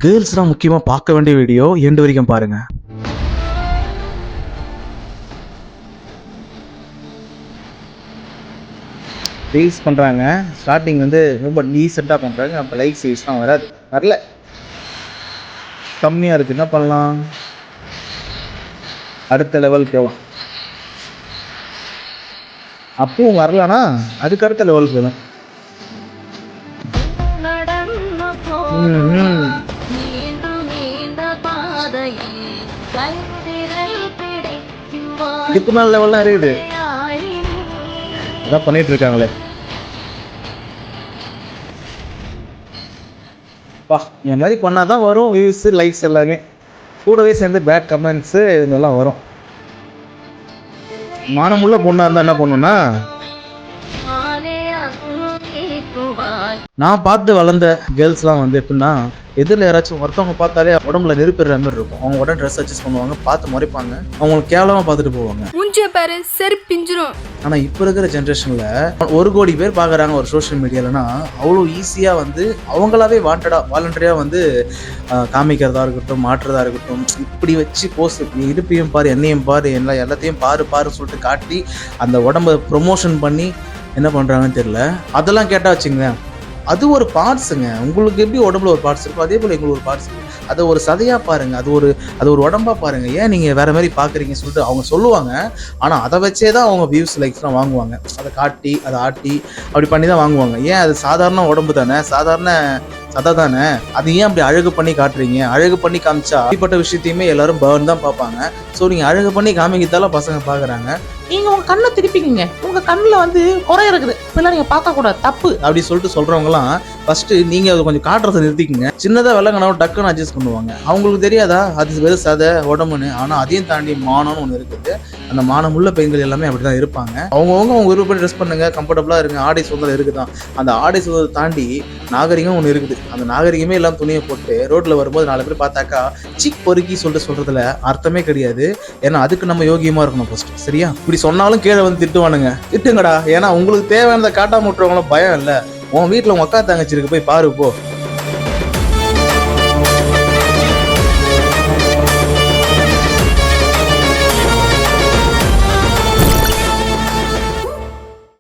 கேர்ள்ஸ்லாம் முக்கியமாக பார்க்க வேண்டிய வீடியோ எண்டு வரைக்கும் பாருங்க. ரீல்ஸ் பண்ணுறாங்க, ஸ்டார்டிங் வந்து ரொம்ப டீசெண்டாக பண்ணுறாங்க. அப்போ லைக்ஸ் வீஸ்லாம் வரல, கம்மியாக இருக்குது. என்ன பண்ணலாம்? அடுத்த லெவலுக்கு போகலாம். அப்பவும் வரலனா அதுக்கு அடுத்த லெவலுக்கு போகலாம். இதுக்கு மேல லெவல்லாம் இருக்குது, அதான் பண்ணிட்டு இருக்காங்களே. பா என் மாதிரி பண்ணாதான் வரும் வியூஸ், லைக்ஸ் எல்லாமே. கூடவே சேர்ந்து பேட் கமெண்ட்ஸு இதெல்லாம் வரும். மானமுள்ள பொண்ணா இருந்தா என்ன பண்ணுன்னா, நான் பார்த்து வளர்ந்த கேர்ள்ஸ்லாம் வந்து எப்படின்னா, எதிரில் யாராச்சும் ஒருத்தவங்க பார்த்தாலே உடம்புல நெருப்பிடுற மாதிரி இருக்கும். அவங்க உடனே ட்ரெஸ் அட்ஜஸ்ட் பண்ணுவாங்க, பார்த்து முறைப்பாங்க, அவங்களுக்கு கேவலமாக பார்த்துட்டு போவாங்க. ஆனால் இப்போ இருக்கிற ஜென்ரேஷனில் 1 கோடி பேர் பார்க்குறாங்க ஒரு சோஷியல் மீடியாலனா, அவ்வளோ ஈஸியாக வந்து அவங்களாவே வாலண்டரியாக வந்து காமிக்கிறதா இருக்கட்டும், மாற்றுறதா இருக்கட்டும், இப்படி வச்சு போஸ்ட் இடுப்பையும் பாரு, என்னையும் பாரு, எல்லாத்தையும் பாருன்னு சொல்லிட்டு காட்டி அந்த உடம்பை ப்ரொமோஷன் பண்ணி என்ன பண்ணுறாங்கன்னு தெரியல. அதெல்லாம் கேட்டால் வச்சுங்களேன், அது ஒரு பார்ட்ஸுங்க. உங்களுக்கு எப்படி உடம்புல ஒரு பார்ட்ஸ் இருக்கும், அதே போல் எங்களுக்கு ஒரு பார்ட்ஸ் இருக்குது. அதை ஒரு சதையாக பாருங்கள், அது ஒரு உடம்பாக பாருங்கள். ஏன் நீங்கள் வேறு மாதிரி பார்க்குறீங்கன்னு சொல்லிட்டு அவங்க சொல்லுவாங்க. ஆனால் அதை வச்சே தான் அவங்க வியூஸ் லைக்ஸ்லாம் வாங்குவாங்க. அதை காட்டி அதை ஆட்டி அப்படி பண்ணி தான் வாங்குவாங்க. ஏன் அது சாதாரண உடம்பு தானே, சாதாரண சதை தானே, அது ஏன் அப்படி அழகு பண்ணி காட்டுறீங்க? அழகு பண்ணி காமிச்சா அப்படிப்பட்ட விஷயத்தையுமே எல்லாரும் பர்ன் தான் பார்ப்பாங்க. ஸோ நீங்கள் அழகு பண்ணி காமிக்கத்தாலும் பசங்க பார்க்குறாங்க. நீங்கள் உங்கள் கண்ணை திருப்பிக்கிங்க, உங்கள் கண்ணில் வந்து குறை இருக்குது, இப்பெல்லாம் நீங்கள் பார்க்கக்கூடாது, தப்பு அப்படி சொல்லிட்டு சொல்கிறவங்களாம் ஃபஸ்ட்டு நீங்கள் அதை கொஞ்சம் காட்டுறதை நிறுத்திக்கிங்க. சின்னதாக வெள்ளங்கனாவும் டக்குன்னு அட்ஜஸ்ட் பண்ணுவாங்க. அவங்களுக்கு தெரியாதா அது வெறும் சதை உடம்புன்னு? ஆனால் அதையும் தாண்டி மானம்னு ஒன்று இருக்குது. அந்த மானமுள்ள பெண்கள் எல்லாமே அப்படி தான் இருப்பாங்க. அவங்க விருப்பப்படி ட்ரெஸ் பண்ணுங்க, கம்ஃபர்டபுளாக இருங்க, ஆடை சுதந்திரம் இருக்குதான். அந்த ஆடை சுதந்திரம் தாண்டி நாகரிகம் ஒன்று இருக்குது. அந்த நாகரிகமே எல்லாம் துணியை போட்டு ரோட்டில் வரும்போது 4 பேர் பார்த்தாக்கா சிக் பொறுக்கி சொல்கிறதுல அர்த்தமே கிடையாது. ஏன்னா அதுக்கு நம்ம யோகியமாக இருக்கணும் ஃபர்ஸ்ட். சரியா? இப்படி சொன்னாலும் கீழே வந்து திட்டுங்கடா. ஏன்னா உங்களுக்கு தேவையானதை காட்டாம விட்டுறவங்களும் பயம் இல்லை. உன் வீட்டில் உங்கள் அக்கா தங்கச்சி இருக்கு, போய் பாரு போ.